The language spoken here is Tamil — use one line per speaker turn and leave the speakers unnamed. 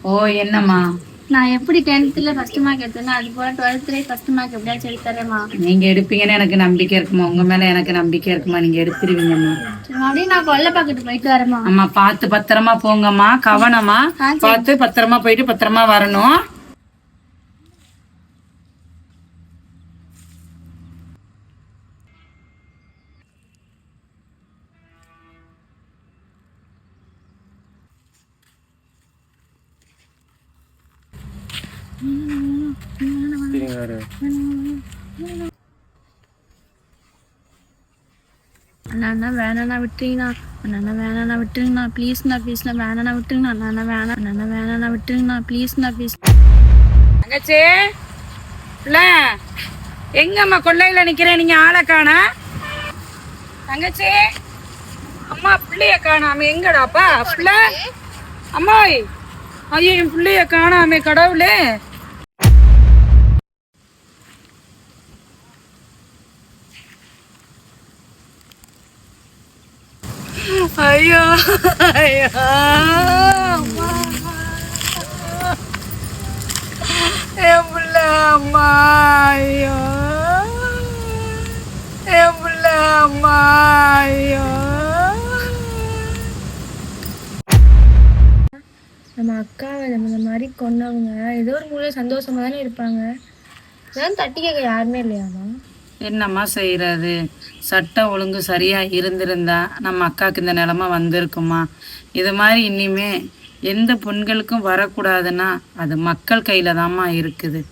ஓ, என்னம்மா?
நான் எப்படி 10th ஃபர்ஸ்ட் மார்க் எடுத்தேன்னா அது போல 12th ஃபர்ஸ்ட் மார்க் எப்படியாச்சும் எடுத்துறேம்மா.
நீங்க எடுப்பீங்கன்னு எனக்கு நம்பிக்கை இருக்குமா? உங்க மேல எனக்கு நம்பிக்கை இருக்குமா? நீங்க எடுத்துருவீங்கம்மா.
அப்படியே நான் கொல்லை பக்கத்து போயிட்டு வரேம்மா.
அம்மா, பார்த்து பத்திரமா போங்கம்மா, கவனமா பார்த்து பத்திரமா போயிட்டு பத்திரமா வரணும்.
அண்ணா வேணாண்ணா விட்டுறீங்கண்ணா. அண்ணா வேணாண்ணா விட்டுருங்கண்ணா ப்ளீஸ்ண்ணா ப்ளீஸ்ண்ணா வேணாண்ணா விட்டுருங்கண்ணா. அண்ணா வேணாம். அண்ணா வேணாண்ணா விட்டுருங்கண்ணா ப்ளீஸ்ண்ணா ப்ளீஸ்.
தங்கச்சி இல்ல, எங்கம்மா கொள்ளையில நிக்கிறேன், நீங்க ஆளை காணா? தங்கச்சி, அம்மா பிள்ளைய காணாம எங்கடாப்பா பிள்ளை? அம்மாய், ஐயோ என் பிள்ளைய காணாமே கடவுளே. ஐயோ ஐயோ என் பிள்ளை, அம்மா, ஐயோ என் பிள்ளை, அம்மா, ஐயோ.
நம்ம அக்காவை நம்ம இந்த மாதிரி கொண்டவங்க ஏதோ ஒரு மூலையில சந்தோஷமா தானே இருப்பாங்க. இதெல்லாம் தட்டி கேட்க யாருமே இல்லையாமா?
என்னம்மா செய்யறது? சட்டம் ஒழுங்கு சரியா இருந்திருந்தா நம்ம அக்காவுக்கு இந்த நிலமை வந்திருக்குமா? இது மாதிரி இனிமே எந்த பெண்களுக்கும் வரக்கூடாதுன்னா அது மக்கள் கையில தாம்மா இருக்குது.